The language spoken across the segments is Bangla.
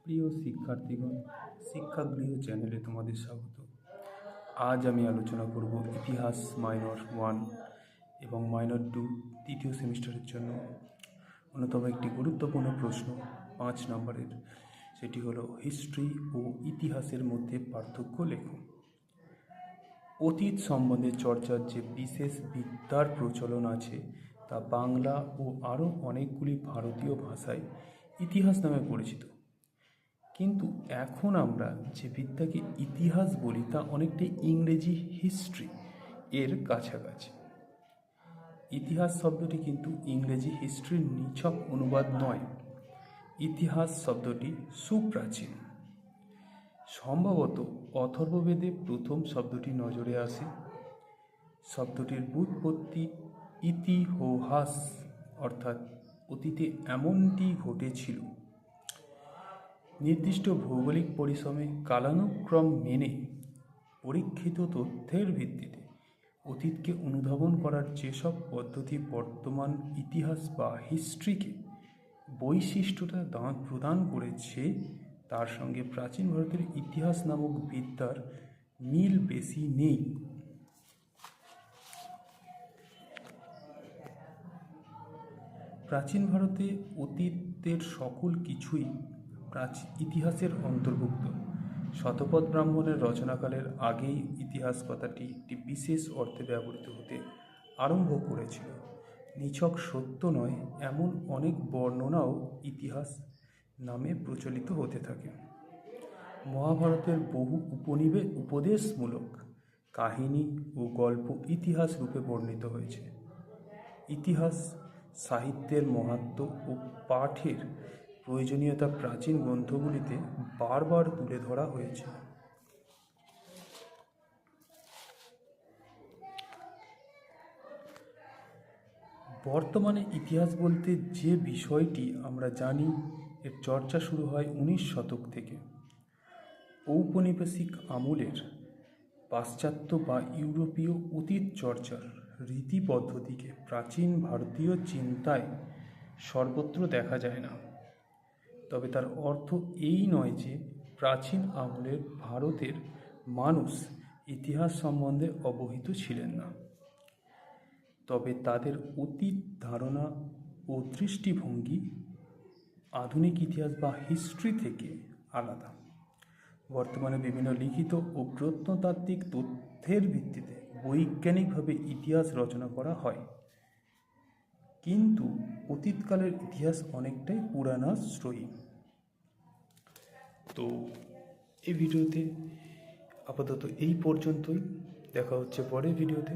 প্রিয় শিক্ষার্থীগণ, শিক্ষাগৃহ চ্যানেলে তোমাদের স্বাগত। আজ আমি আলোচনা করব ইতিহাস মাইনর 1 এবং মাইনর 2 তৃতীয় সেমিস্টারের জন্য অন্যতম একটি গুরুত্বপূর্ণ প্রশ্ন 5 নম্বরের। সেটি হলো হিস্ট্রি ও ইতিহাসের মধ্যে পার্থক্য লেখো। অতীত সম্বন্ধে চর্চার যে বিশেষ বিদ্যার প্রচলন আছে তা বাংলা ও আরও অনেকগুলি ভারতীয় ভাষায় ইতিহাস নামে পরিচিত। কিন্তু এখন আমরা যে বিদ্যাকে ইতিহাস বলি তা অনেকটাই ইংরেজি হিস্ট্রি এর কাছাকাছি। ইতিহাস শব্দটি কিন্তু ইংরেজি হিস্ট্রির নিছক অনুবাদ নয়। ইতিহাস শব্দটি সুপ্রাচীন। সম্ভবত অথর্ববেদে প্রথম শব্দটি নজরে আসে। শব্দটির ব্যুৎপত্তি ইতিহাস, অর্থাৎ অতীতে এমনটি ঘটেছিল। নির্দিষ্ট ভৌগোলিক পরিসরে কালানুক্রম মেনে পরীক্ষিত তথ্যের ভিত্তিতে অতীতকে অনুধাবন করার যেসব পদ্ধতি বর্তমান ইতিহাস বা হিস্ট্রিকে বৈশিষ্ট্যটা প্রদান করেছে তার সঙ্গে প্রাচীন ভারতের ইতিহাস নামক বিদ্যার মিল বেশি নেই। প্রাচীন ভারতে অতীতের সকল কিছুই ইতিহাসের অন্তর্ভুক্ত। শতপথ ব্রাহ্মণের রচনাকালের আগেই ইতিহাস কথাটি একটি বিশেষ অর্থে ব্যবহৃত হতে আরম্ভ করেছিল। নিছক সত্য নয় এমন অনেক বর্ণনাও ইতিহাস নামে প্রচলিত হতে থাকে। মহাভারতের বহু উপদেশমূলক কাহিনী ও গল্প ইতিহাস রূপে বর্ণিত হয়েছে। ইতিহাস সাহিত্যের মাহাত্ম্য ও পাঠের প্রয়োজনীয়তা প্রাচীন গ্রন্থগুলিতে বারবার তুলে ধরা হয়েছে। বর্তমানে ইতিহাস বলতে যে বিষয়টি আমরা জানি এর চর্চা শুরু হয় 19 শতক থেকে। ঔপনিবেশিক আমলের পাশ্চাত্য বা ইউরোপীয় অতীত চর্চার রীতি পদ্ধতিকে প্রাচীন ভারতীয় চিন্তায় সর্বত্র দেখা যায় না। তবে তার অর্থ এই নয় যে প্রাচীন আমলের ভারতের মানুষ ইতিহাস সম্বন্ধে অবহিত ছিলেন না। তবে তাদের অতীত ধারণা ও দৃষ্টিভঙ্গি আধুনিক ইতিহাস বা হিস্ট্রি থেকে আলাদা। বর্তমানে বিভিন্ন লিখিত ও প্রত্নতাত্ত্বিক তথ্যের ভিত্তিতে বৈজ্ঞানিকভাবে ইতিহাস রচনা করা হয়, কিন্তু অতীতকালের ইতিহাস অনেকটাই পুরাণাশ্রয়ী। তো এই ভিডিওতে আপাতত এই পর্যন্তই। দেখা হচ্ছে পরের ভিডিওতে।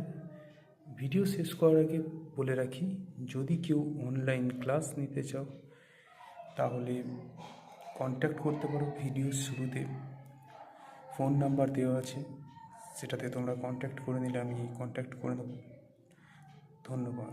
ভিডিও শেষ করার আগে বলে রাখি, যদি কেউ অনলাইন ক্লাস নিতে চাও তাহলে কন্ট্যাক্ট করতে পারো। ভিডিওর শুরুতে ফোন নাম্বার দেওয়া আছে, সেটাতে তোমরা কন্ট্যাক্ট করে নিলে আমি কন্ট্যাক্ট করে নেব। ধন্যবাদ।